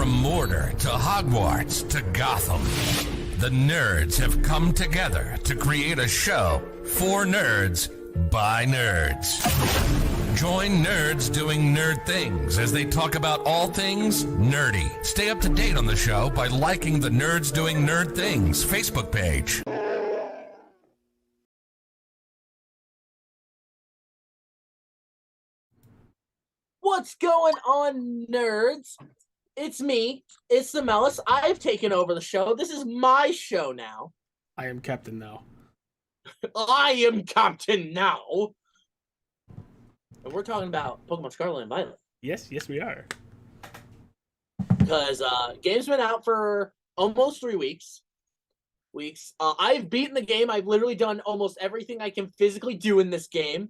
From Mordor to Hogwarts to Gotham, the nerds have come together to create a show for nerds by nerds. Join nerds doing nerd things as they talk about all things nerdy. Stay up to date on the show by liking the Nerds Doing Nerd Things Facebook page. What's going on, nerds? It's me. It's the Mellis. I've taken over the show. This is my show now. I am captain now. I am captain now. And we're talking about Pokemon Scarlet and Violet. Yes, we are. Because game's been out for almost 3 weeks. I've beaten the game. I've literally done almost everything I can physically do in this game.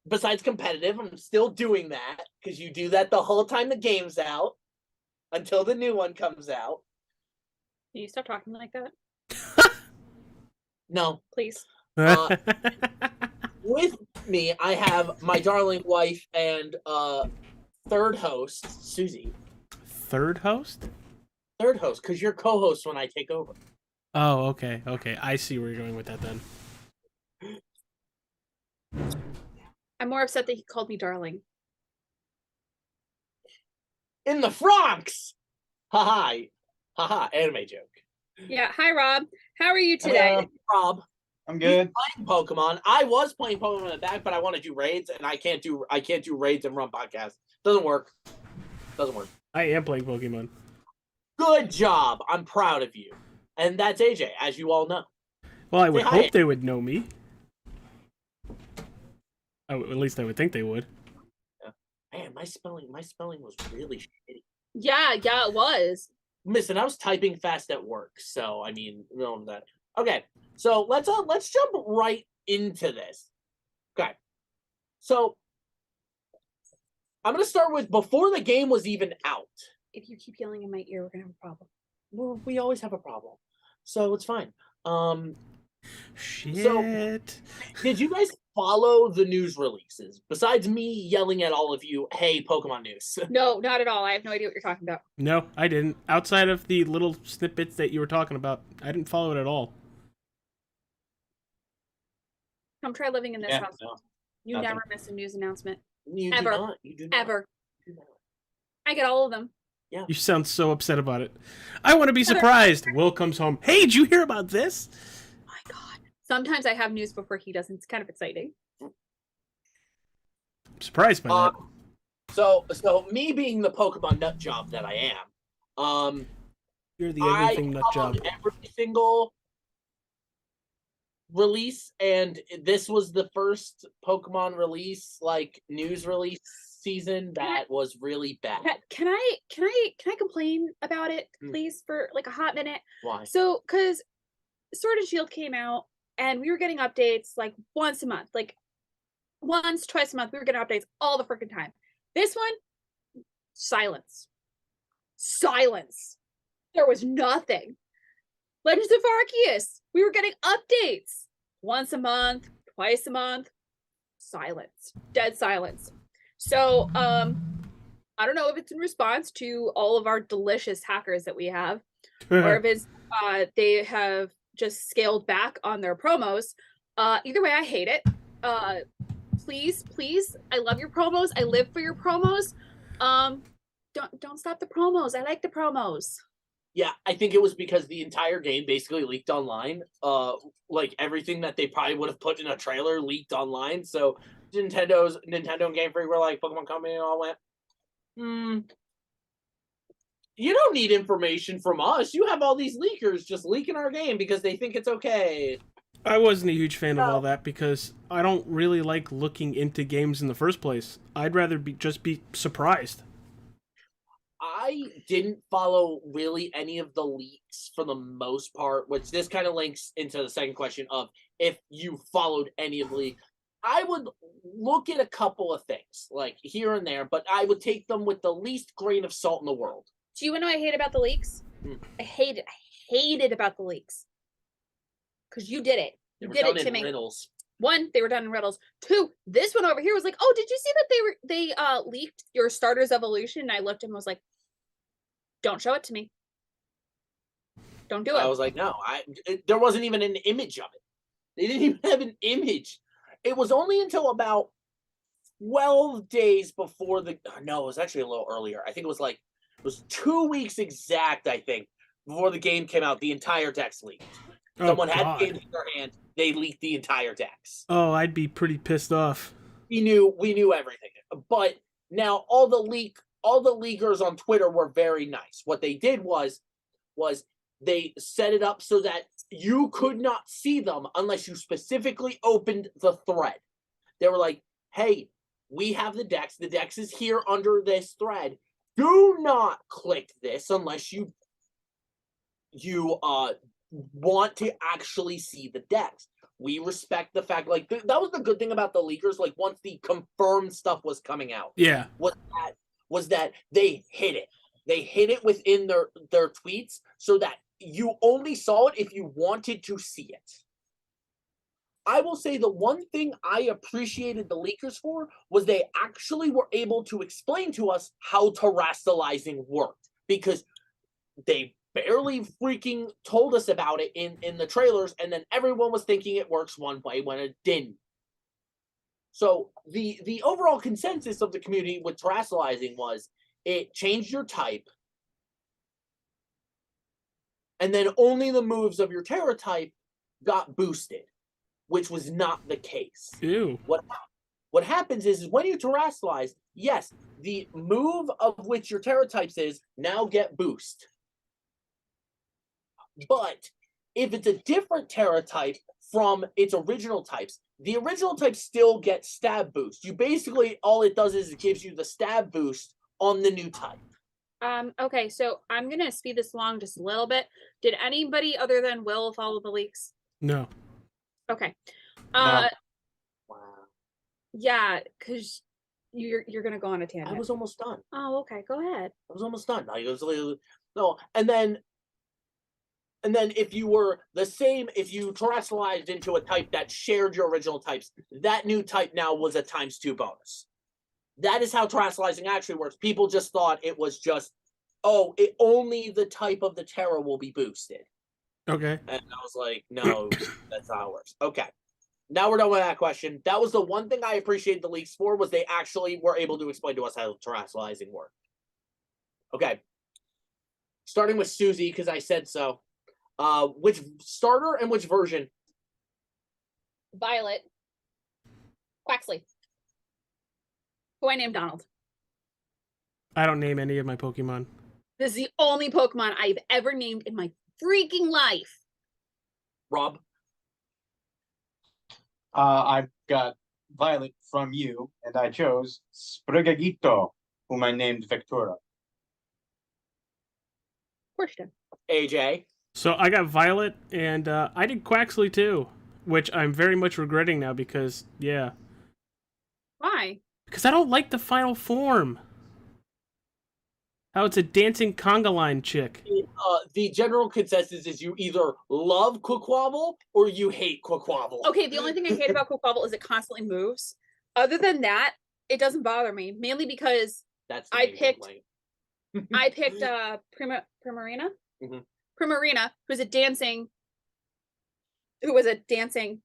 Besides competitive, I'm still doing that. Because you do that the whole time the game's out. Until the new one comes out. Can you stop talking like that? No. Please. With me, I have my darling wife and third host, Susie. Third host? Third host, because you're co-host when I take over. Oh, okay. I see where you're going with that then. I'm more upset that he called me darling. In the Bronx! Haha, anime joke. Yeah, hi Rob. How are you today? Rob. I'm good. Playing Pokemon. I was playing Pokemon in the back, but I want to do raids, and I can't do raids and run podcasts. Doesn't work. I am playing Pokemon. Good job. I'm proud of you. And that's AJ, as you all know. Well, I would Say hi. hope they would know me. Oh, at least I would think they would. Man, my spelling was really shitty. Yeah, it was. Listen, I was typing fast at work, so I mean, know that. Okay, so let's jump right into this. Okay, so I'm gonna start with before the game was even out. If you keep yelling in my ear, we're gonna have a problem. Well, we always have a problem, so it's fine. Shit. So, did you guys follow the news releases? Besides me yelling at all of you, hey, Pokemon news. No, not at all. I have no idea what you're talking about. No, I didn't. Outside of the little snippets that you were talking about, I didn't follow it at all. Come try living in this house. No, you nothing. never miss a news announcement. You Ever. do not. You do not. Ever. You do not. I get all of them. Yeah. You sound so upset about it. I want to be surprised. Will comes home. Hey, did you hear about this? My God. Sometimes I have news before he does, and it's kind of exciting. I'm surprised by that. So me being the Pokemon nut job that I am, You're the everything nut job. every single release, and this was the first Pokemon release, like news release season that was really bad. Can I complain about it, please, for like a hot minute? Why? So, because Sword and Shield came out, and we were getting updates like once a month, like once, twice a month. We were getting updates all the freaking time. This one, silence. There was nothing. Legends of Arceus, we were getting updates once a month, twice a month. Silence. Dead silence. So, I don't know if it's in response to all of our delicious hackers that we have, or if it's they have just scaled back on their promos. Either way, I hate it. Please, I love your promos. I live for your promos. Don't stop the promos. I like the promos. Yeah, I think it was because the entire game basically leaked online. Like everything that they probably would have put in a trailer leaked online. So Nintendo and Game Freak were like, Pokemon Company all went, you don't need information from us. You have all these leakers just leaking our game because they think it's okay. I wasn't a huge fan of all that because I don't really like looking into games in the first place. I'd rather just be surprised. I didn't follow really any of the leaks for the most part, which this kind of links into the second question of if you followed any of the leaks. I would look at a couple of things, like here and there, but I would take them with the least grain of salt in the world. Do you know what I hate about the leaks? I hate it about the leaks. Because you did it. You did it to me. Riddles. One, they were done in riddles. Two, this one over here was like, oh, did you see that they leaked your starter's evolution? And I looked and was like, Don't show it to me. Don't do it. I was like, no, there wasn't even an image of it. They didn't even have an image. It was only until about 12 days before no, it was actually a little earlier. I think it was 2 weeks exact, I think, before the game came out, the entire text leaked. Someone had the game in their hand, they leaked the entire text. Oh, I'd be pretty pissed off. We knew everything. But now all the leakers on Twitter were very nice. What they did was they set it up so that you could not see them unless you specifically opened the thread. They were like, hey, we have the dex. The dex is here under this thread. Do not click this unless you want to actually see the dex. We respect the fact, like, that was the good thing about the leakers. Like, once the confirmed stuff was coming out, yeah, was that they hid it. They hid it within their tweets so that you only saw it if you wanted to see it. I will say the one thing I appreciated the leakers for was they actually were able to explain to us how terrestrializing worked, because they barely freaking told us about it in the trailers, and then everyone was thinking it works one way when it didn't. So the overall consensus of the community with terrestrializing was it changed your type, and then only the moves of your Terra type got boosted, which was not the case. Ew. What happens is when you terrestrialize, yes, the move of which your Terra types is now get boost. But if it's a different Terra type from its original types, the original type still gets stab boost. You basically, all it does is it gives you the stab boost on the new type. Okay, so I'm gonna speed this along just a little bit. Did anybody other than Will follow the leaks? No. Okay. Wow. Yeah, because you're gonna go on a tangent. I was almost done. Oh, okay. Go ahead. I was almost done. No, and then if you were the same, if you terrestrialized into a type that shared your original types, that new type now was a ×2 bonus. That is how terrestrializing actually works. People just thought it was just, only the type of the Terra will be boosted. Okay. And I was like, no, that's not how it works. Okay. Now we're done with that question. That was the one thing I appreciated the leaks for, was they actually were able to explain to us how terrestrializing worked. Okay. Starting with Susie, because I said so. Which starter and which version? Violet. Quaxley. Who I named Donald. I don't name any of my Pokemon. This is the only Pokemon I've ever named in my freaking life. Rob? I've got Violet from you, and I chose Sprigagito, whom I named Vectura. Question. AJ? So I got Violet, and I did Quaxley too, which I'm very much regretting now because, yeah. Why? Because I don't like the final form. How it's a dancing conga line chick. The general consensus is you either love Quaquaval or you hate Quaquaval. Okay, the only thing I hate about Quaquaval is it constantly moves. Other than that, it doesn't bother me, mainly because I picked Primarina. Mm-hmm. Primarina, who was a dancing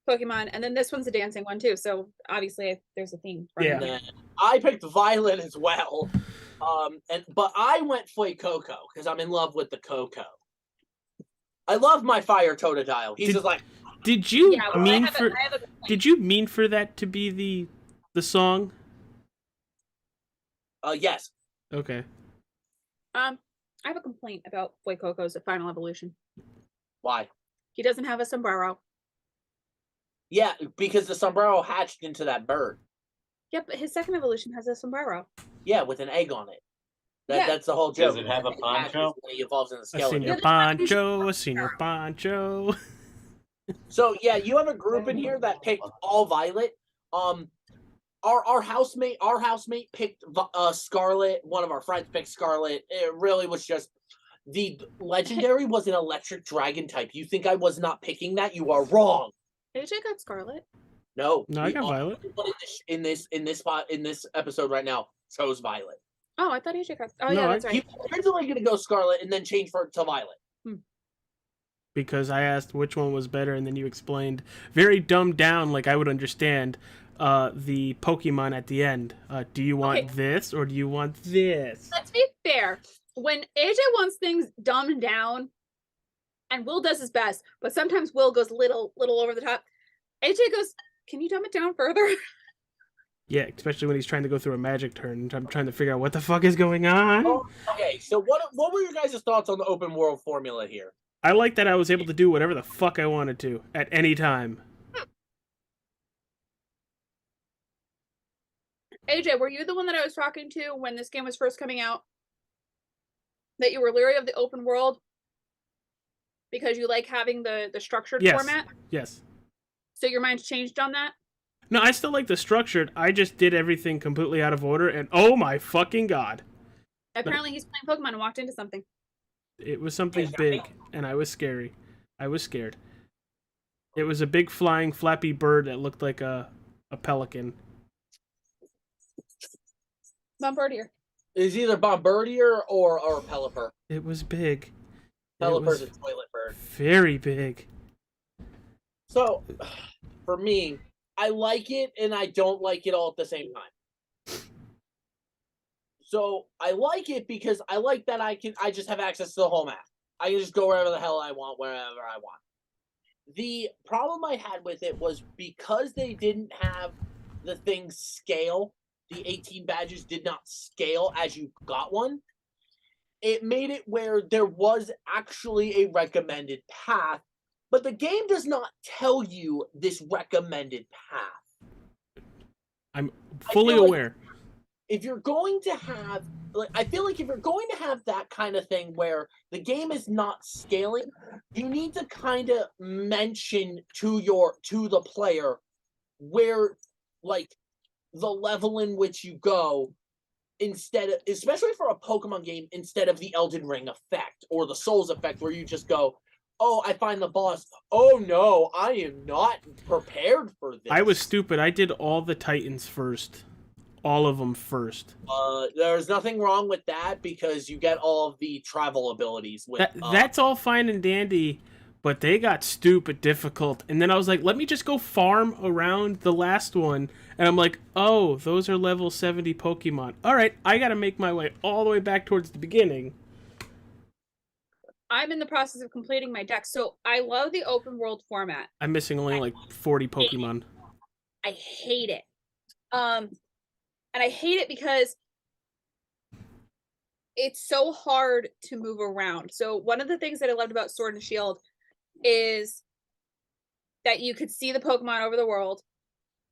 Pokemon, and then this one's a dancing one too. So obviously there's a theme. Yeah. I picked Violet as well. But I went Fuecoco because I'm in love with the Coco. I love my fire Totodile. He's just like. Did you Did you mean for that to be the song? Yes. Okay. I have a complaint about Fuecoco's final evolution. Why? He doesn't have a sombrero. Yeah, because the sombrero hatched into that bird. Yeah, but his second evolution has a sombrero. Yeah, with an egg on it. Yeah. That's the whole joke. Does it have a poncho? When he evolves into A skeleton. senior poncho, a senior poncho. So yeah, you have a group in here that picked all Violet. Our housemate picked Scarlet. One of our friends picked Scarlet. It really was just the legendary was an electric dragon type. You think I was not picking that? You are wrong. AJ got Scarlet. No, No, I got Violet. In this episode right now chose Violet. Oh, I thought AJ got. Oh, No, yeah, that's He right. was originally going to go Scarlet and then change to Violet. because I asked which one was better, and then you explained very dumbed down, like I would understand, the Pokemon at the end. Do you want Okay. this or do you want this? Let's be fair. When AJ wants things dumbed down, and Will does his best, but sometimes Will goes little over the top. AJ goes, "Can you dumb it down further?" Yeah, especially when he's trying to go through a magic turn, and I'm trying to figure out what the fuck is going on. Oh, okay, so what were your guys' thoughts on the open world formula here? I like that I was able to do whatever the fuck I wanted to at any time. AJ, were you the one that I was talking to when this game was first coming out? That you were leery of the open world because you like having the structured Yes. format? Yes. So your mind's changed on that? No, I still like the structured. I just did everything completely out of order, and oh my fucking god. Apparently he's playing Pokemon and walked into something. It was something big, and I was scary. I was scared. It was a big flying flappy bird that looked like a pelican. Bombardier. It's either Bombardier or Pelipper. It was big. It Pelipper's was a toilet bird. very big. So, for me, I like it and I don't like it all at the same time. So I like it because I like that I just have access to the whole map. I can just go wherever the hell I want, wherever I want. The problem I had with it was because they didn't have the things scale, the 18 badges did not scale as you got one. It made it where there was actually a recommended path, but the game does not tell you this recommended path. I'm fully aware. If you're going to have, I feel like if you're going to have that kind of thing where the game is not scaling, you need to kind of mention to the player where, like, the level in which you go, instead of, especially for a Pokemon game, instead of the Elden Ring effect or the Souls effect where you just go, oh, I find the boss. Oh no, I am not prepared for this. I was stupid. I did all the Titans first. All of them first. There's nothing wrong with that because you get all of the travel abilities. With That's all fine and dandy, but they got stupid difficult. And then I was like, let me just go farm around the last one. And I'm like, oh, those are level 70 Pokemon. All right, I got to make my way all the way back towards the beginning. I'm in the process of completing my deck, so I love the open world format. I'm missing only like 40 Pokemon. I hate it. And I hate it because it's so hard to move around. So one of the things that I loved about Sword and Shield is that you could see the Pokemon over the world.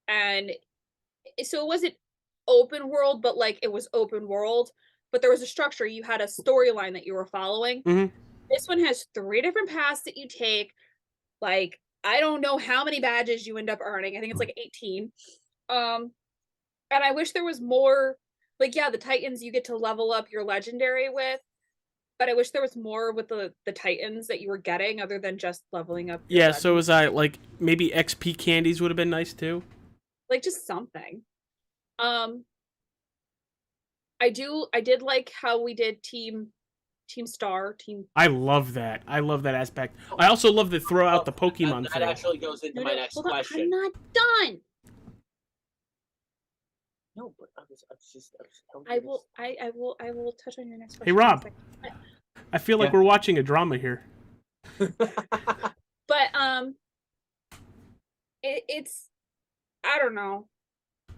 And so it wasn't open world, but like it was open world. But there was a structure. You had a storyline that you were following. Mhm. This one has 3 different paths that you take. Like, I don't know how many badges you end up earning. I think it's like 18. And I wish there was more, like, yeah, the Titans you get to level up your legendary with, but I wish there was more with the Titans that you were getting other than just leveling up. Yeah, so was I. Like, maybe XP candies would have been nice too. Like, just something. I did like how we did Team Star. I love that. I love that aspect. I also love to throw out the Pokemon that thing. actually goes into my next hold on, question. I'm not done. No, but I was just telling I you will touch on your next question. Hey, Rob. I feel like we're watching a drama here. But it's I don't know.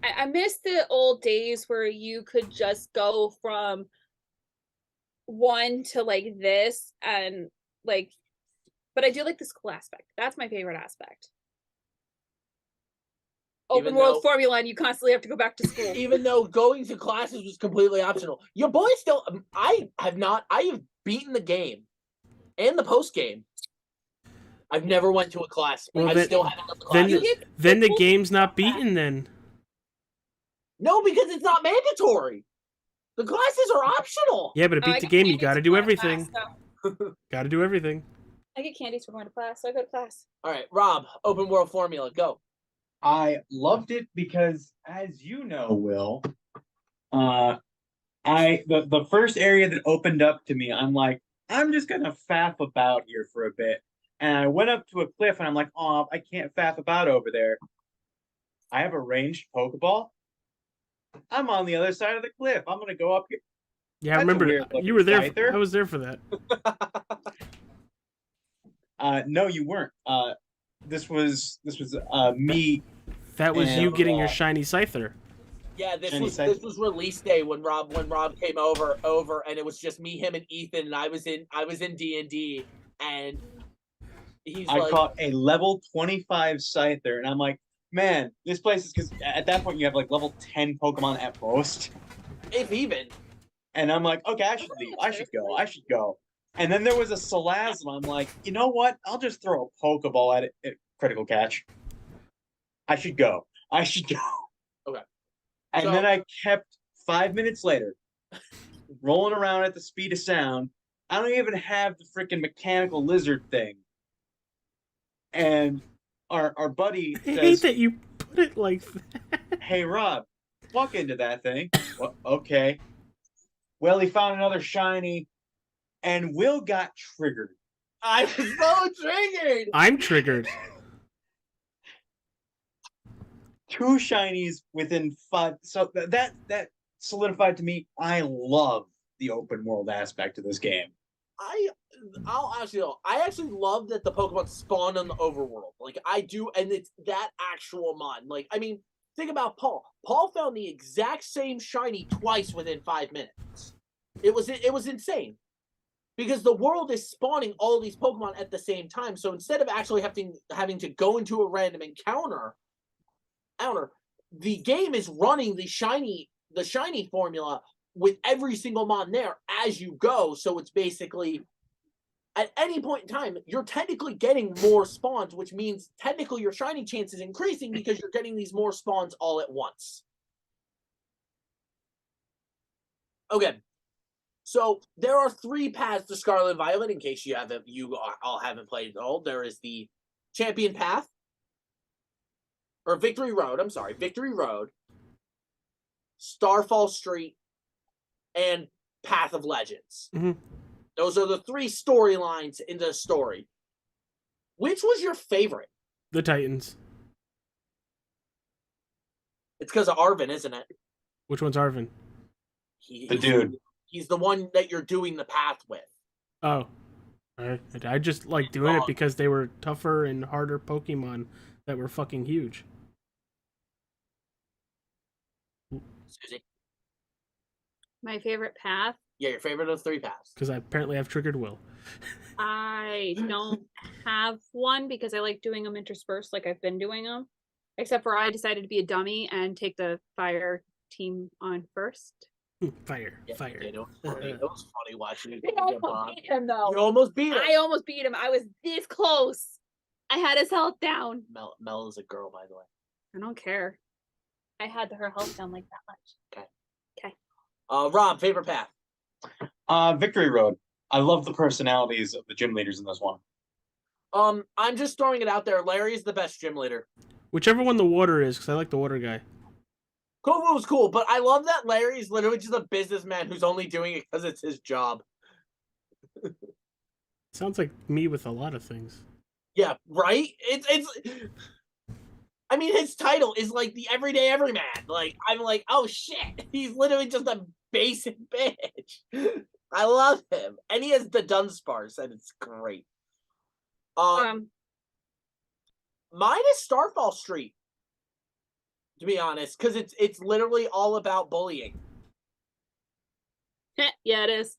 I miss the old days where you could just go from one to like this and like, but I do like the school aspect. That's my favorite aspect. Open world formula, and you constantly have to go back to school. Even though going to classes was completely optional, your boy still. I have beaten the game and the post game. I've never went to a class. Well, I then- still haven't done the classes. Then the game's not beaten then. No, because it's not mandatory. The classes are optional. Yeah, but to I beat the get game, you candies gotta for do going to everything. class, so Gotta do everything. I get candies for going to class, so I go to class. All right, Rob, open world formula, go. I loved it because, as you know, Will, The first area that opened up to me, I'm like, I'm just gonna faff about here for a bit. And I went up to a cliff and I'm like, oh, I can't faff about over there. I have a ranged Pokeball. I'm on the other side of the cliff. I'm gonna go up here. Yeah, I That's a remember weird-looking you were there. Scyther. I was there for that. No, you weren't. This was me. That was And, you getting your shiny Scyther. Yeah, this Shiny was Scyther. this was release day when Rob came over, and it was just me, him, and Ethan, and I was in D&D, and he's I like, caught a level 25 Scyther, and I'm like, man, this place is, because at that point you have like level 10 Pokemon at most. if even. And I'm like, okay, I should leave. I should go. And then there was a Salazzle. I'm like, you know what? I'll just throw a Pokeball at it. Critical catch. I should go. Okay. And So- then I kept 5 minutes later rolling around at the speed of sound. I don't even have the freaking mechanical lizard thing. And our buddy I hate says, that you put it like that. hey, Rob, walk into that thing. Well, okay. Well, he found another shiny, and Will got triggered. I was so triggered. I'm triggered. 2 shinies within 5. So that solidified to me. I love the open world aspect of this game. I'll actually I actually love that the Pokemon spawn on the overworld. Like I do, and it's that actual mod. Like, I mean, think about Paul. Paul found the exact same shiny twice within 5 minutes. It was insane. Because the world is spawning all these Pokemon at the same time. So instead of actually having to go into a random encounter, the game is running the shiny formula with every single mon there as you go. So it's basically at any point in time, you're technically getting more spawns, which means technically your shiny chance is increasing because you're getting these more spawns all at once. Okay. So there are 3 paths to Scarlet and Violet. In case you all haven't played it all, there is the Champion Path, or Victory Road. I'm sorry, Victory Road, Starfall Street, and Path of Legends. Mm-hmm. Those are the 3 storylines in the story. Which was your favorite? The Titans. It's because of Arvin, isn't it? Which one's Arvin? The dude. He's the one that you're doing the path with. Oh. I just like doing it because they were tougher and harder Pokemon that were fucking huge. Susie? My favorite path. Yeah, your favorite of the 3 paths. Because I apparently have triggered Will. I don't have one because I like doing them interspersed like I've been doing them. Except for I decided to be a dummy and take the fire team on first. Fire. Yeah, Fire. It was funny. It was funny watching you. I almost beat him though. You almost beat him. I almost beat him. I was this close. I had his health down. Mel is a girl, by the way. I don't care. I had her health down like that much. Rob, favorite path? Victory Road. I love the personalities of the gym leaders in this one. I'm just throwing it out there. Larry is the best gym leader. Whichever one the water is, because I like the water guy. Kovu was cool, but I love that Larry is literally just a businessman who's only doing it because it's his job. Sounds like me with a lot of things. Yeah, right? It's I mean, his title is like the everyday everyman. Like, I'm like, oh shit, he's literally just a basic bitch. I love him. And he has the Dunsparce, and it's great. Mine is Starfall Street, to be honest, because it's literally all about bullying. Yeah, it is.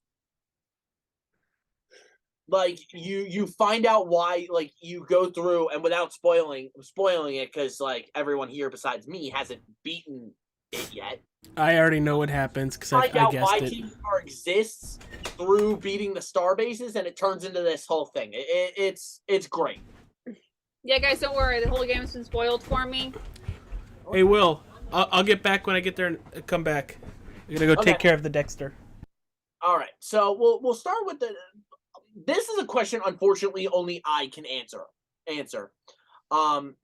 Like you find out why, like you go through, and without spoiling it, because like everyone here besides me hasn't beaten it yet. I already know what happens because I Find out guessed why it. Team Star exists through beating the star bases, and it turns into this whole thing. It's great. Yeah, guys, don't worry. The whole game's been spoiled for me. Hey, Will, I'll get back when I get there and come back. I'm gonna go take care of the Dexter. All right, so we'll start with the. This is a question, unfortunately, only I can answer. And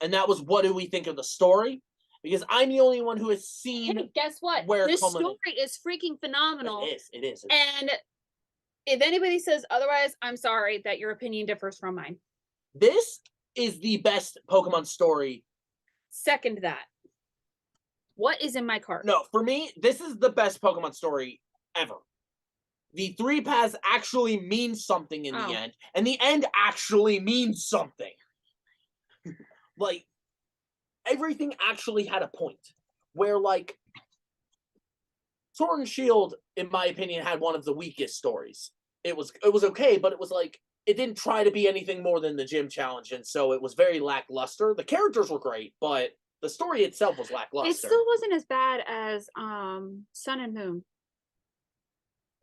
that was, what do we think of the story? because I'm the only one who has seen. Hey, guess what? Where This culminates. story is freaking phenomenal. It is. And if anybody says otherwise, I'm sorry that your opinion differs from mine. This is the best Pokemon story. Second that. What is in my cart? No, for me, this is the best Pokemon story ever. The 3 paths actually means something in the end, and the end actually means something. Like, everything actually had a point. Where, like, Sword and Shield, in my opinion, had one of the weakest stories. It was okay, but it was like, it didn't try to be anything more than the gym challenge, and so it was very lackluster. The characters were great, but the story itself was lackluster. It still wasn't as bad as Sun and Moon.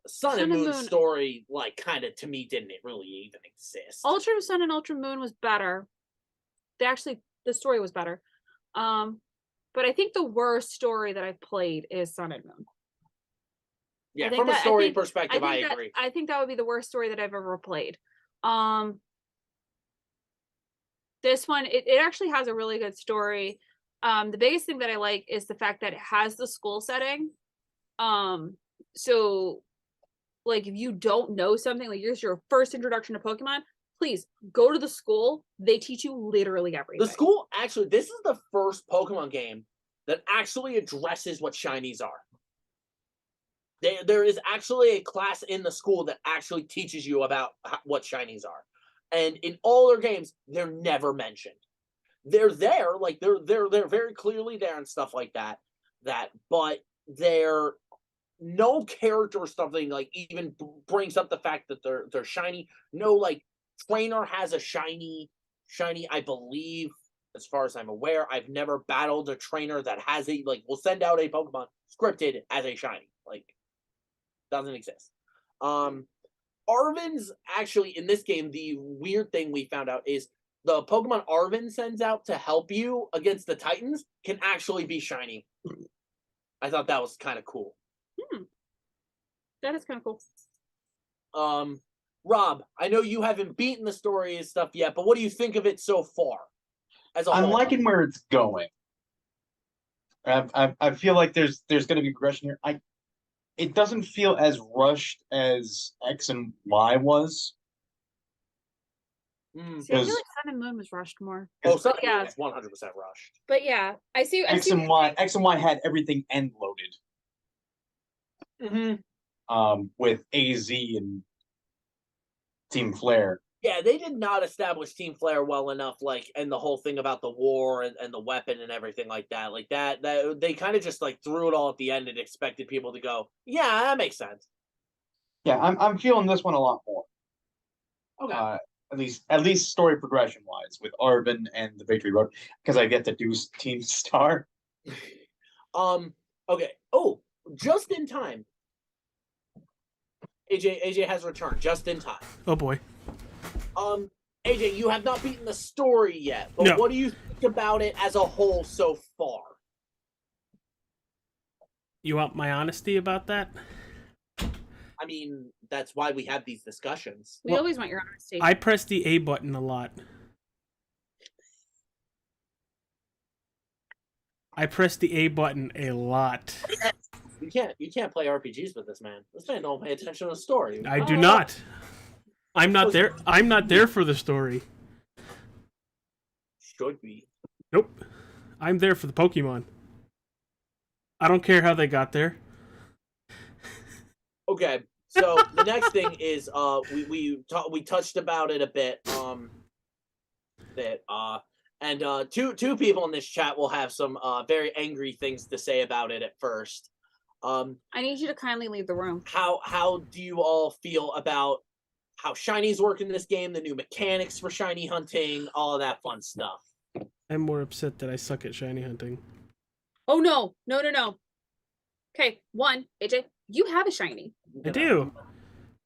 Sun and Moon story, like, kind of, to me, didn't it really even exist. Ultra Sun and Ultra Moon was better. The story was better. But I think the worst story that I've played is Sun and Moon. Yeah, from a story perspective, I agree. I think that would be the worst story that I've ever played. This one, it actually has a really good story. The biggest thing that I like is the fact that it has the school setting. So, like, if you don't know something, like here's your first introduction to Pokemon, please go to the school. They teach you literally everything. The school, actually, this is the first Pokemon game that actually addresses what shinies are. There is actually a class in the school that actually teaches you about what shinies are. And in all their games, they're never mentioned. They're there, like they're very clearly there and stuff like that. But they're no character or something like even brings up the fact that they're shiny. No, like, trainer has a shiny, I believe, as far as I'm aware. I've never battled a trainer that has a, like, will send out a Pokemon scripted as a shiny. Like, doesn't exist. Arven's actually, in this game, the weird thing we found out is the Pokemon Arven sends out to help you against the Titans can actually be shiny. I thought that was kind of cool. That is kind of cool. Rob, I know you haven't beaten the story and stuff yet, but what do you think of it so far? As a whole? I'm liking where it's going. I feel like there's going to be progression here. It doesn't feel as rushed as X and Y was. See, I feel like Sun and Moon was rushed more. Sun and Moon was 100% rushed. But yeah, I see. X and Y had everything end loaded. With AZ and Team Flare. Yeah, they did not establish Team Flare well enough, like, and the whole thing about the war and the weapon and everything like that. Like, that they kind of just, like, threw it all at the end and expected people to go, yeah, that makes sense. Yeah, I'm feeling this one a lot more. Okay. At least story progression wise with Arven and the Victory Road, because I get to do Team Star. Okay. Oh, just in time. AJ has returned just in time. Oh boy. AJ, you have not beaten the story yet, but No. What do you think about it as a whole so far? You want my honesty about that? I mean, that's why we have these discussions. We always want your honesty. I press the A button a lot. You can't play RPGs with this man. This man don't pay attention to the story. I do not. I'm not there. I'm not there for the story. Should be. Nope. I'm there for the Pokemon. I don't care how they got there. Okay, so the next thing is we touched about it a bit. Two people in this chat will have some very angry things to say about it at first. I need you to kindly leave the room. How do you all feel about how shinies work in this game, the new mechanics for shiny hunting, all of that fun stuff? I'm more upset that I suck at shiny hunting. Oh no. Okay, AJ, you have a shiny. I do.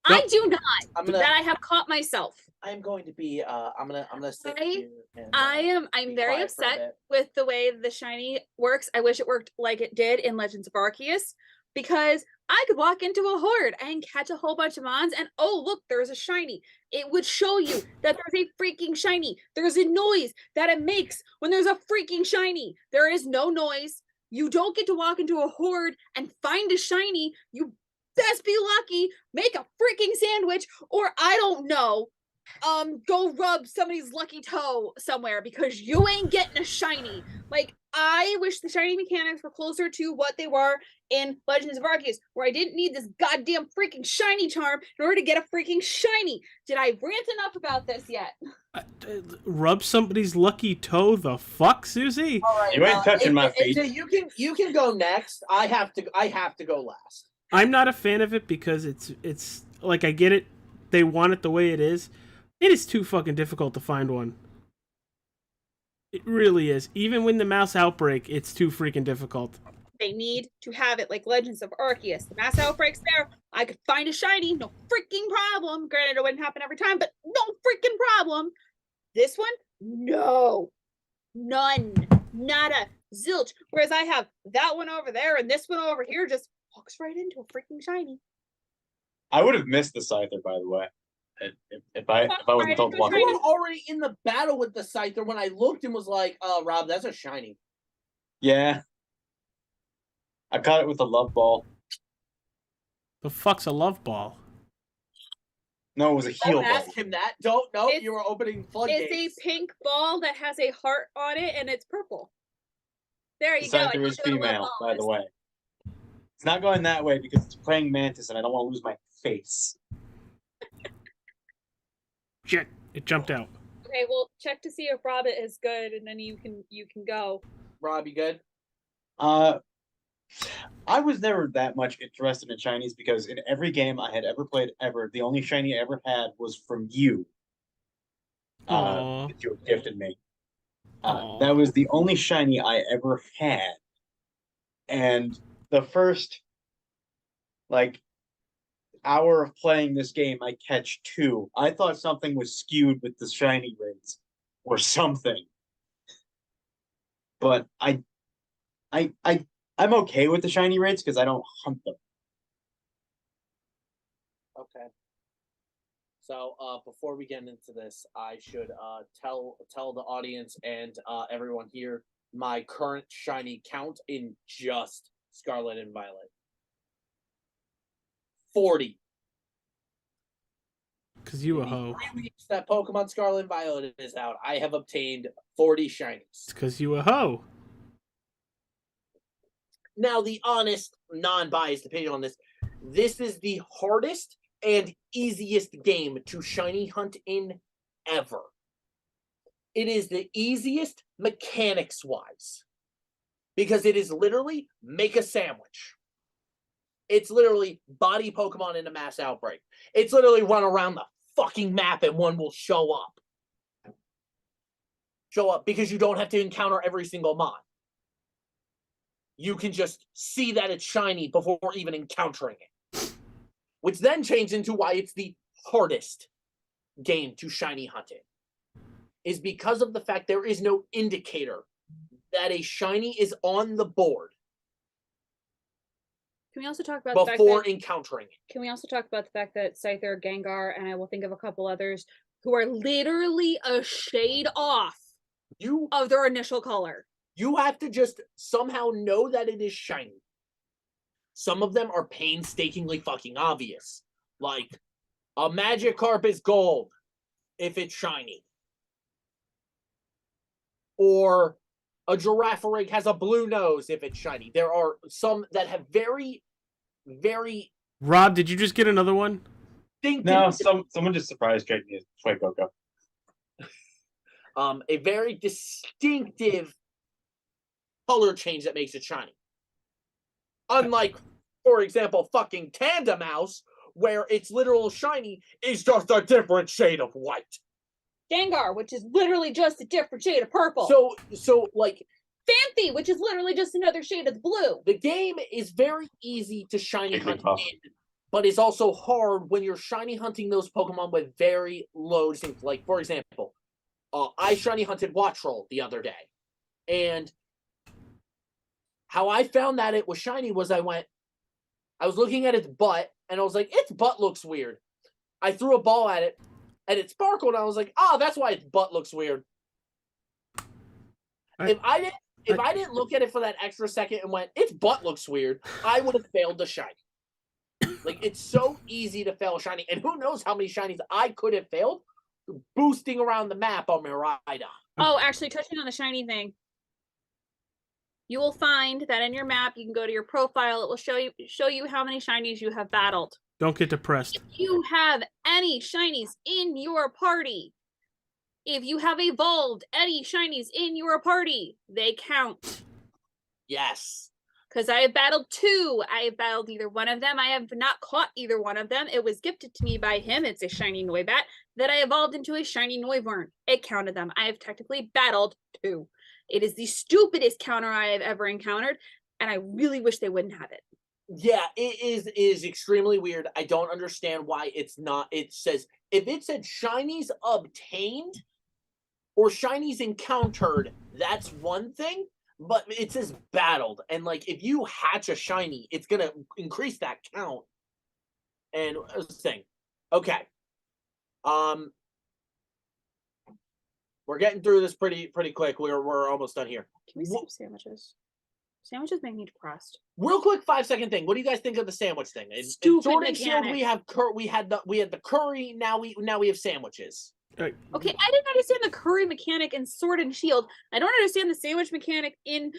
I do not. That I have caught myself. I'm going to be I'm gonna sit here and, I'm very upset with the way the shiny works. I wish it worked like it did in Legends of Arceus, because I could walk into a horde and catch a whole bunch of mons, and oh, look, there's a shiny. It would show you that there's a freaking shiny. There's a noise that it makes when there's a freaking shiny. There is no noise. You don't get to walk into a horde and find a shiny. You best be lucky, make a freaking sandwich, or I don't know, go rub somebody's lucky toe somewhere because you ain't getting a shiny. Like, I wish the shiny mechanics were closer to what they were in Legends of Arceus, where I didn't need this goddamn freaking shiny charm in order to get a freaking shiny. Did I rant enough about this yet? Rub somebody's lucky toe? The fuck, Susie? All right, You ain't touching my feet. You can go next. I have to go last. I'm not a fan of it because it's like, I get it. They want it the way it is. It is too fucking difficult to find one. It really is. Even when the mouse outbreak, it's too freaking difficult. They need to have it like Legends of Arceus. The mass outbreak's there. I could find a shiny, no freaking problem. Granted, it wouldn't happen every time, but no freaking problem. This one, no. None. Nada. Zilch. Whereas I have that one over there and this one over here just walks right into a freaking shiny. I would have missed the Scyther, by the way. If I wasn't told to walk. You were already in the battle with the Scyther when I looked and was like, Rob, that's a shiny. Yeah. I caught it with a love ball. The fuck's a love ball? No, it was a heel Don't ball. ask him that. Don't. No, It's- you were opening floodgates. It's a pink ball that has a heart on it and it's purple. There The you go. I Scyther told is you what a love female, ball by is. the way. It's not going that way because it's praying mantis and I don't want to lose my face. Shit, it jumped out. Okay, well, check to see if Robert is good, and then you can go. Rob, you good? I was never that much interested in shinies because in every game I had ever played ever, the only shiny I ever had was from you. Aw. That you gifted me. Aw. That was the only shiny I ever had. And the first, hour of playing this game, I catch 2. I thought something was skewed with the shiny rates or something. But I'm okay with the shiny rates because I don't hunt them. Okay. So before we get into this, I should tell the audience and everyone here my current shiny count in just Scarlet and Violet. 40. Cause you a In the hoe. 3 weeks that Pokemon Scarlet and Violet is out, I have obtained 40 shinies. It's cause you a hoe. Now, the honest, non-biased opinion on this is the hardest and easiest game to shiny hunt in ever. It is the easiest mechanics-wise. Because it is literally make a sandwich. It's literally body Pokemon in a mass outbreak. It's literally run around the fucking map and one will show up. Show up because you don't have to encounter every single mon. You can just see that it's shiny before even encountering it. Which then changes into why it's the hardest game to shiny hunt in. Is because of the fact there is no indicator that a shiny is on the board Can we also talk about the fact before that, encountering it. Can we also talk about the fact that Scyther, Gengar, and I will think of a couple others who are literally a shade off of their initial color. You have to just somehow know that it is shiny. Some of them are painstakingly fucking obvious. Like, a Magikarp is gold if it's shiny. Or a Girafarig has a blue nose if it's shiny. There are some that have very, very Rob, did you just get another one? distinctive, No, someone just surprised traded me a Fuecoco. a very distinctive color change that makes it shiny. Unlike, for example, fucking Tandemaus, where its literal shiny is just a different shade of white. Gengar, which is literally just a different shade of purple. So like, Phanpy, which is literally just another shade of blue. the game is very easy to shiny hunt Jigglypuff. in, but it's also hard when you're shiny hunting those Pokemon with very low distinct. Like, for example, I shiny hunted Watchroll the other day, and how I found that it was shiny was I I was looking at its butt, and I was like, its butt looks weird. I threw a ball at it, and it sparkled, and I was like, oh, that's why its butt looks weird. If I didn't look at it for that extra second and went, its butt looks weird, I would have failed the shiny. Like, it's so easy to fail a shiny, and who knows how many shinies I could have failed boosting around the map on Miraida. Oh, actually, touching on the shiny thing. You will find that in your map, you can go to your profile. It will show you how many shinies you have battled. Don't get depressed. If you have any shinies in your party, if you have evolved any shinies in your party, they count. Yes. Because I have battled 2. I have battled either one of them. I have not caught either one of them. It was gifted to me by him. It's a shiny Noibat that I evolved into a shiny Noivern. It counted them. I have technically battled 2. It is the stupidest counter I have ever encountered, and I really wish they wouldn't have it. Yeah, it is extremely weird. I don't understand why it's not. It says, if it said shinies obtained or shinies encountered, that's one thing. But it says battled, and like if you hatch a shiny, it's gonna increase that count. And I was saying, okay, we're getting through this pretty quick. We're almost done here. Can we skip sandwiches? Sandwiches make me depressed. Real quick, 5-second thing. What do you guys think of the sandwich thing? Stupid Sword and Shield, mechanic. we had the curry. Now we have sandwiches. Okay, I didn't understand the curry mechanic in Sword and Shield. I don't understand the sandwich mechanic in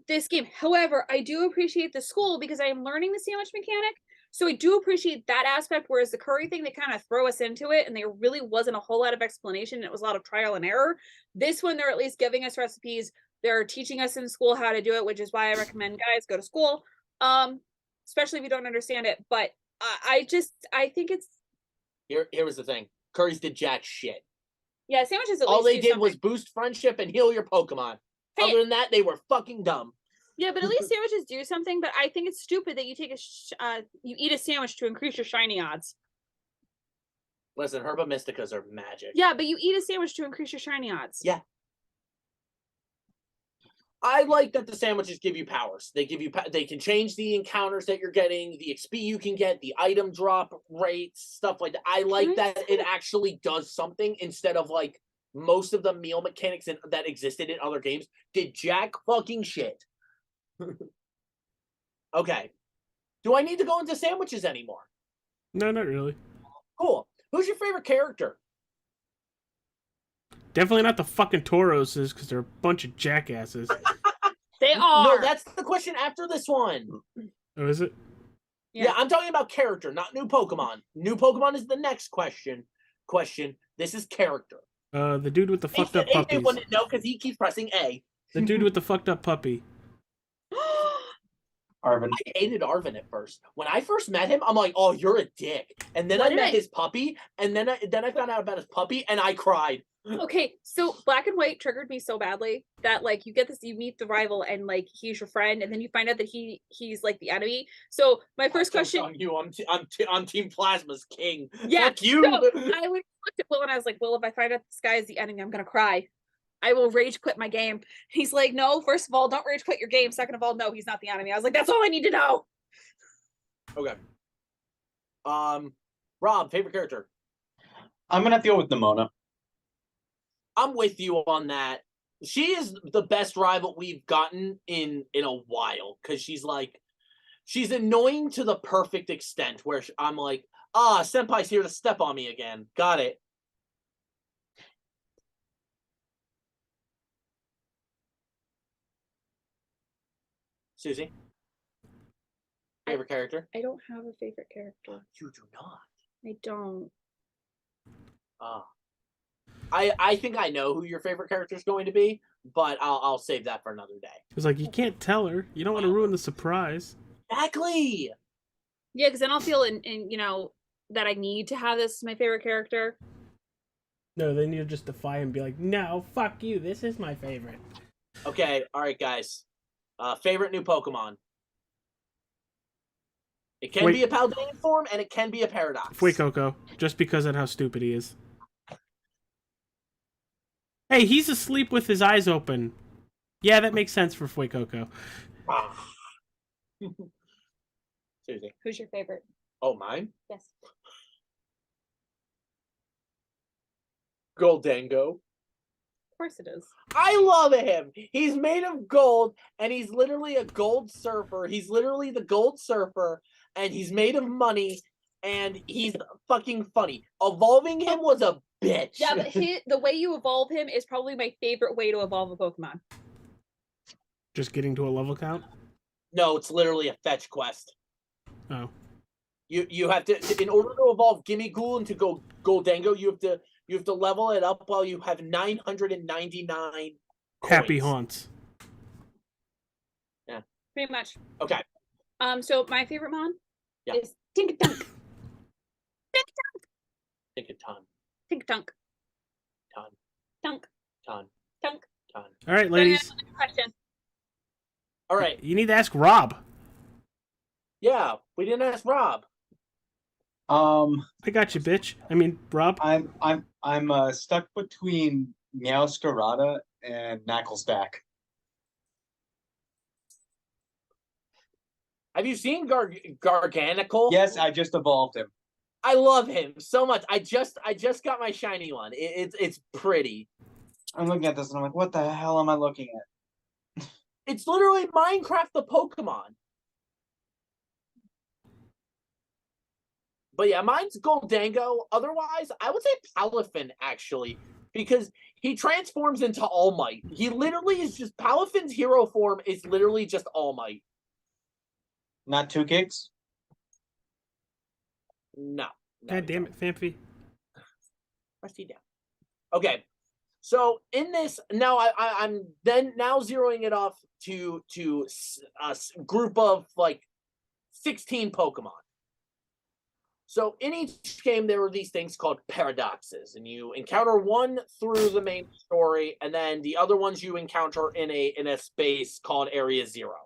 this game. However, I do appreciate the school because I am learning the sandwich mechanic. So I do appreciate that aspect, whereas the curry thing, they kind of throw us into it, and there really wasn't a whole lot of explanation. It was a lot of trial and error. This one, they're at least giving us recipes. They're teaching us in school how to do it, which is why I recommend guys go to school, especially if you don't understand it. But I think it's... Here was the thing. Curries did jack shit. Yeah, sandwiches at all least they did something. was boost friendship and heal your Pokemon. Hey. Other than that, they were fucking dumb. Yeah, but at least sandwiches do something. But I think it's stupid that you take you eat a sandwich to increase your shiny odds. Listen, Herba Mysticas are magic. Yeah, but you eat a sandwich to increase your shiny odds. Yeah. I like that the sandwiches give you powers. They give you they can change the encounters that you're getting, the XP you can get, the item drop rates, stuff like that. I like that it actually does something instead of like most of the meal mechanics that existed in other games did jack fucking shit. Okay. Do I need to go into sandwiches anymore? No, not really. Cool. Who's your favorite character? Definitely not the fucking Tauroses, because they're a bunch of jackasses. They are. No, that's the question after this one. Oh, is it? Yeah, I'm talking about character, not new Pokemon. New Pokemon is the next question. This is character. The dude with the fucked up AJ puppies. wouldn't know because he keeps pressing A. The dude with the fucked up puppy. Arvin. I hated Arvin at first. When I first met him, I'm like, "Oh, you're a dick." And then I met his puppy, and then I found out about his puppy, and I cried. Okay, so Black and White triggered me so badly that like you meet the rival and like he's your friend, and then you find out that he's like the enemy. So my first question, I'm Team Plasma's king. Yeah, Fuck you. So I looked at Will and I was like, Will, if I find out this guy is the enemy, I'm gonna cry. I will rage quit my game. He's like, no, first of all, don't rage quit your game. Second of all, no, he's not the enemy. I was like, that's all I need to know. Okay. Rob, favorite character? I'm gonna have to go with Nimona. I'm with you on that. She is the best rival we've gotten in a while because she's annoying to the perfect extent where I'm like, Senpai's here to step on me again. Got it. Susie? Favorite character? I don't have a favorite character. You do not. I don't. I think I know who your favorite character is going to be, but I'll save that for another day. It's like, you can't tell her. You don't want to ruin the surprise. Exactly. Yeah, because then I'll feel in that I need to have this as my favorite character. No, they need to just defy him and be like, no, fuck you. This is my favorite. Okay, all right, guys. Favorite new Pokemon. It can be a Paldean form, and it can be a Paradox. Fuecoco, just because of how stupid he is. Hey, he's asleep with his eyes open. Yeah, that makes sense for Fuecoco. Seriously. Who's your favorite? Oh, mine? Yes. Goldango. Of course it is. I love him. He's made of gold, and he's literally a gold surfer. He's literally the gold surfer, and he's made of money, and he's fucking funny. Evolving him was a bitch. Yeah, but the way you evolve him is probably my favorite way to evolve a Pokemon. Just getting to a level count? No, it's literally a fetch quest. Oh. You have to, in order to evolve Gimmighoul into Goldango, you have to level it up while you have 999 Happy coins. haunts. Yeah. Pretty much. Okay. So my favorite Mon Yeah. is Tinkatunk. Think a ton. Tinkatunk. Ton. Tunk. Ton. Tunk. Ton. All right, ladies. Question. All right. You need to ask Rob. Yeah, we didn't ask Rob. I got you, bitch. I mean, Rob. I'm stuck between Meowscarada and Knucklestack. Have you seen Garganical? Yes, I just evolved him. I love him so much. I just got my shiny one. It's pretty. I'm looking at this and I'm like, what the hell am I looking at? It's literally Minecraft the Pokemon. But yeah, mine's Goldango. Otherwise, I would say Palafin, actually, because he transforms into All Might. He literally is just, Palafin's hero form is literally just All Might. Not 2 kicks? No. God damn it, Famfy. Press T down. Okay. So in this, now I'm then now zeroing it off to a group of like 16 Pokemon. So in each game, there were these things called paradoxes, and you encounter one through the main story, and then the other ones you encounter in a space called Area Zero.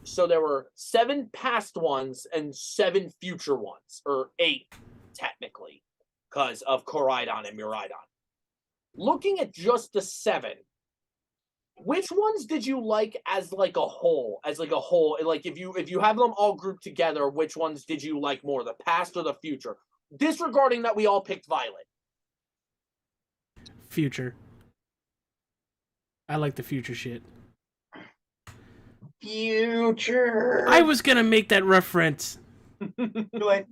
So there were 7 past ones and 7 future ones, or 8 technically, because of Koraidon and Miraidon. Looking at just the 7, which ones did you like as like a whole? Like if you have them all grouped together, which ones did you like more, the past or the future? Disregarding that we all picked Violet. Future. I like the future shit. Future. I was gonna make that reference. Do I?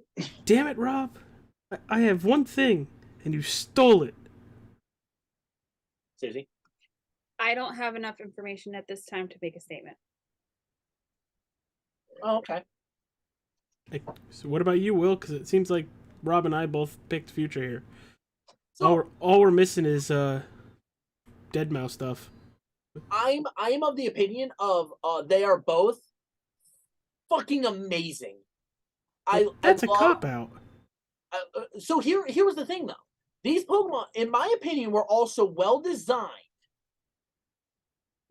Damn it, Rob. I have one thing, and you stole it. Susie? I don't have enough information at this time to make a statement. Oh, okay. So what about you, Will? Because it seems like Rob and I both picked future here. So, All we're missing is Deadmau5 stuff. I'm of the opinion of they are both fucking amazing. That's I a love, cop-out. So here was the thing though. These Pokemon, in my opinion, were also well designed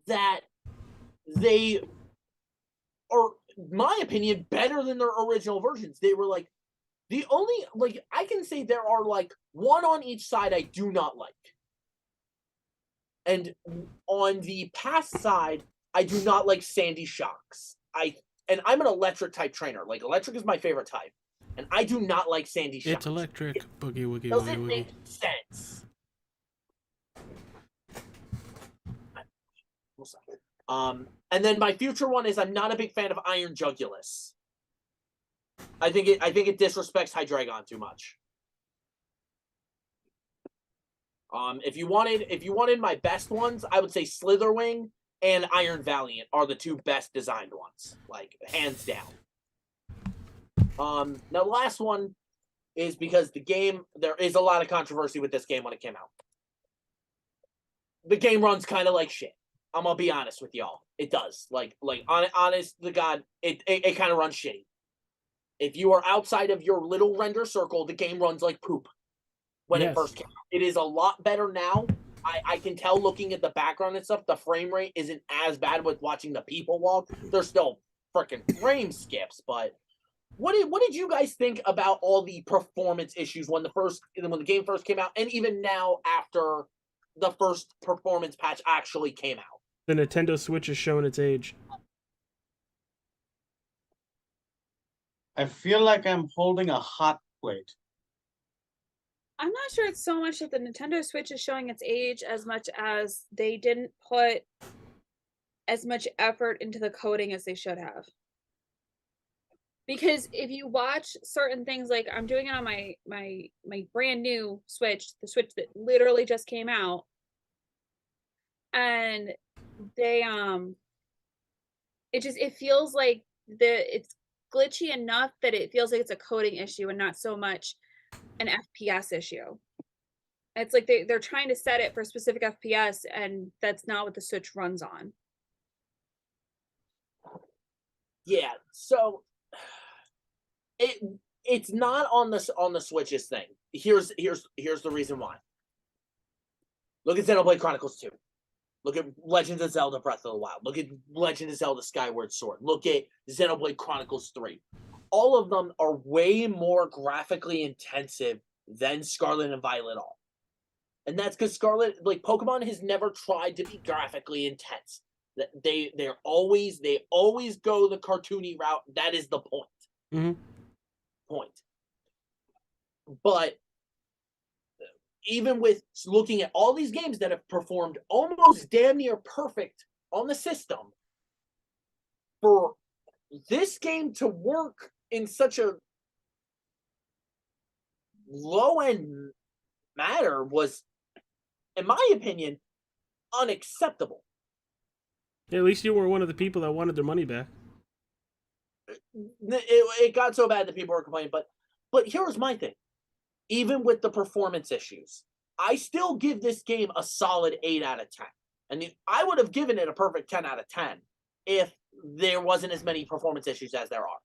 that they are, in my opinion, better than their original versions. They were like the only, like, I can say there are like one on each side I do not like. And on the past side, I do not like Sandy Shocks. I'm an electric type trainer. Like, electric is my favorite type. And I do not like Sandy Shocks. It's electric. Boogie woogie Doesn't woogie make woogie. sense. And then my future one is I'm not a big fan of Iron Jugulus. I think it disrespects Hydreigon too much. If you wanted my best ones, I would say Slitherwing and Iron Valiant are the 2 best designed ones, like hands down. Now the last one is because the game, there is a lot of controversy with this game when it came out. The game runs kind of like shit. I'm gonna be honest with y'all. It does. Honest to God, it kind of runs shitty. If you are outside of your little render circle, the game runs like poop when it first came out. It is a lot better now. I can tell looking at the background and stuff, the frame rate isn't as bad with watching the people walk. There's still freaking frame skips, but what did you guys think about all the performance issues when the game first came out, and even now after the first performance patch actually came out? The Nintendo Switch is showing its age. I feel like I'm holding a hot plate. I'm not sure it's so much that the Nintendo Switch is showing its age as much as they didn't put as much effort into the coding as they should have. Because if you watch certain things, like I'm doing it on my brand new Switch, the Switch that literally just came out, and they it feels like it's glitchy enough that it feels like it's a coding issue and not so much an FPS issue. It's like they're trying to set it for a specific FPS, and that's not what the Switch runs on. Yeah, so it's not on the Switch's thing. Here's the reason why. Look at Xenoblade Chronicles 2. Look at Legend of Zelda Breath of the Wild. Look at Legend of Zelda Skyward Sword. Look at Xenoblade Chronicles 3. All of them are way more graphically intensive than Scarlet and Violet are. And that's because Pokemon has never tried to be graphically intense. They always go the cartoony route. That is the point. Mm-hmm. But even with looking at all these games that have performed almost damn near perfect on the system, for this game to work in such a low-end matter was, in my opinion, unacceptable. At least you were one of the people that wanted their money back. It got so bad that people were complaining, but here's my thing. Even with the performance issues, I still give this game a solid 8 out of 10. And I would have given it a perfect 10 out of 10 if there wasn't as many performance issues as there are.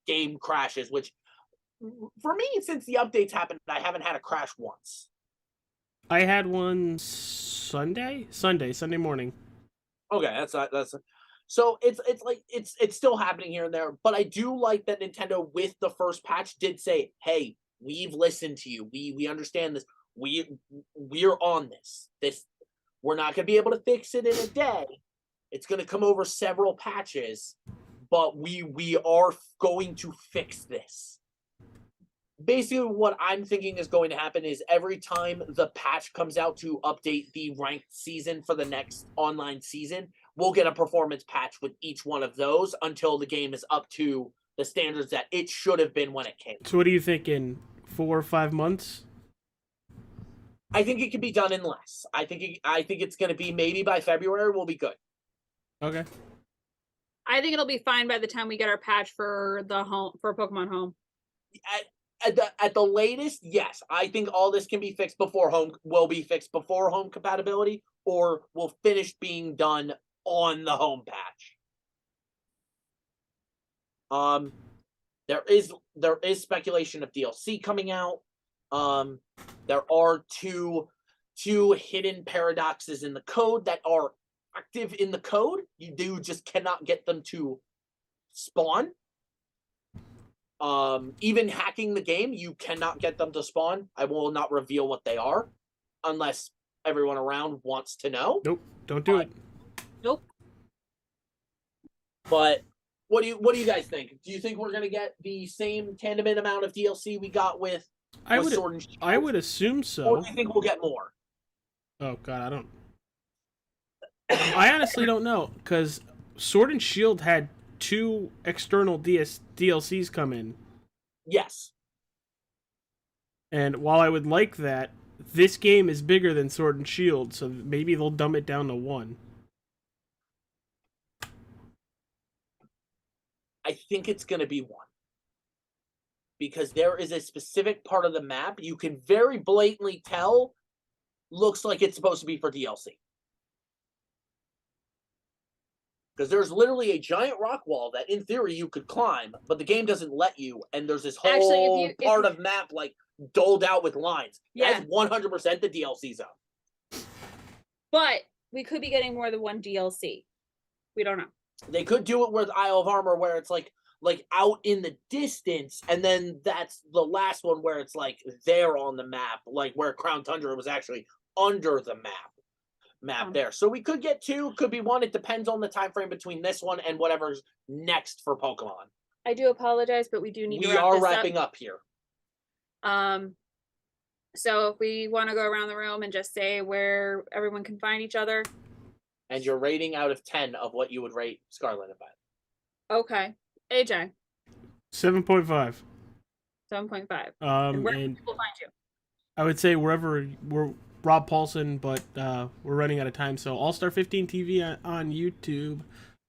Game crashes, which for me, since the updates happened, I haven't had a crash once. I had one Sunday morning. Okay, that's so it's still happening here and there, but I do like that Nintendo with the first patch did say, "Hey, we've listened to you. We understand this. We're on this. We're not going to be able to fix it in a day. It's going to come over several patches, but we are going to fix this." Basically, what I'm thinking is going to happen is every time the patch comes out to update the ranked season for the next online season, we'll get a performance patch with each one of those until the game is up to the standards that it should have been when it came. So what do you think, in 4 or 5 months? I think it can be done in less. I think it's going to be maybe by February we'll be good. Okay. I think it'll be fine by the time we get our patch for Pokemon Home. At the latest, yes. I think all this can be fixed before home. Will be fixed before home compatibility, or will finish being done on the home patch. There is speculation of DLC coming out. There are two hidden paradoxes in the code that are active in the code. You just cannot get them to spawn. Even hacking the game, you cannot get them to spawn. I will not reveal what they are unless everyone around wants to know. Nope, don't do it. Nope. But what do you guys think? Do you think we're gonna get the same tandem amount of DLC we got with Sword and Shield? I would assume so. Or do you think we'll get more? Oh god, I honestly don't know, because Sword and Shield had 2 external DLCs come in. Yes. And while I would like that, this game is bigger than Sword and Shield, so maybe they'll dumb it down to 1. I think it's going to be 1. Because there is a specific part of the map you can very blatantly tell looks like it's supposed to be for DLC. Because there's literally a giant rock wall that, in theory, you could climb, but the game doesn't let you, and there's this whole part of map, doled out with lines. Yeah. That's 100% the DLC zone. But we could be getting more than 1 DLC. We don't know. They could do it with Isle of Armor, where it's, out in the distance, and then that's the last one where it's, there on the map, where Crown Tundra was actually under the map there. So we could get 2, could be 1. It depends on the time frame between this one and whatever's next for Pokemon. I do apologize, but we do need to We wrap are this wrapping up here. So if we want to go around the room and just say where everyone can find each other. And your rating out of 10 of what you would rate Scarlet and Violet. Okay. AJ, 7.5. 7.5. And where can And people find you? I would say wherever we're Rob Paulson, but we're running out of time. So All Star 15 TV on YouTube.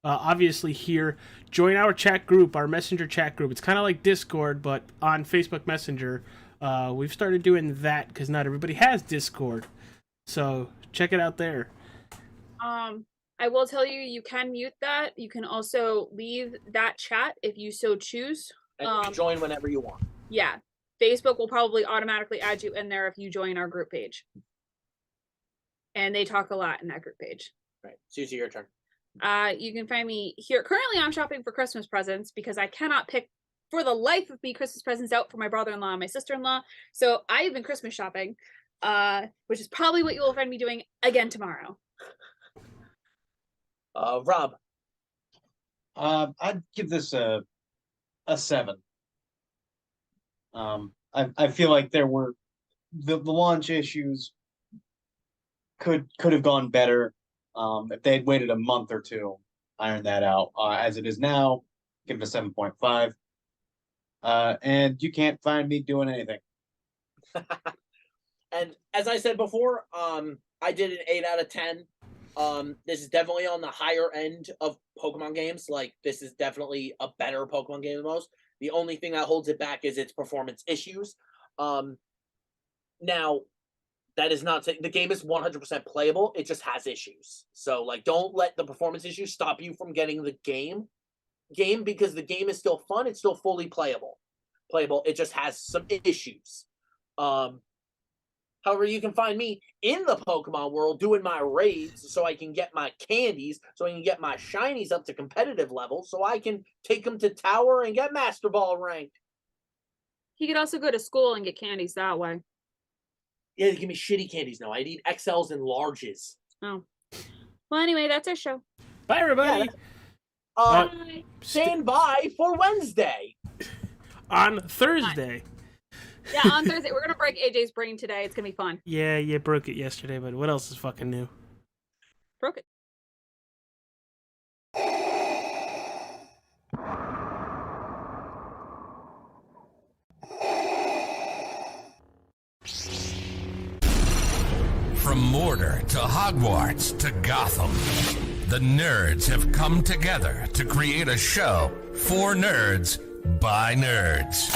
Obviously here, join our chat group, our Messenger chat group. It's kind of like Discord, but on Facebook Messenger. We've started doing that because not everybody has Discord. So check it out there. I will tell you, you can mute that. You can also leave that chat if you so choose. And you can join whenever you want. Yeah. Facebook will probably automatically add you in there if you join our group page. And they talk a lot in that group page. Right. Susie, your turn. You can find me here. Currently, I'm shopping for Christmas presents because I cannot pick for the life of me Christmas presents out for my brother-in-law and my sister-in-law. So I have been Christmas shopping, which is probably what you will find me doing again tomorrow. Rob. I'd give this a 7. I feel like there were the launch issues could have gone better. If they had waited a month or two, iron that out. As it is now, give it a 7.5. And you can't find me doing anything. And as I said before, I did an 8 out of 10. This is definitely on the higher end of Pokemon games. Like, this is definitely a better Pokemon game than most. The only thing that holds it back is its performance issues. Now, that is not saying the game is 100% playable. It just has issues. So, like, don't let the performance issues stop you from getting the game because the game is still fun. It's still fully playable. It just has some issues. However, you can find me in the Pokemon world doing my raids so I can get my candies, so I can get my shinies up to competitive level, so I can take them to Tower and get Master Ball ranked. He could also go to school and get candies that way. Yeah, they give me shitty candies now. I need XLs and larges. Oh. Well, anyway, that's our show. Bye, everybody. Bye. Stand by for Wednesday. On Thursday. Yeah, on Thursday. We're going to break AJ's brain today. It's going to be fun. Yeah, you broke it yesterday, but what else is fucking new? Broke it. From Mordor to Hogwarts to Gotham, the nerds have come together to create a show for nerds by nerds.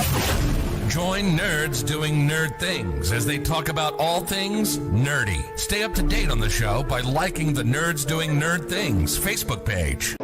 Join nerds doing nerd things as they talk about all things nerdy. Stay up to date on the show by liking the Nerds Doing Nerd Things Facebook page.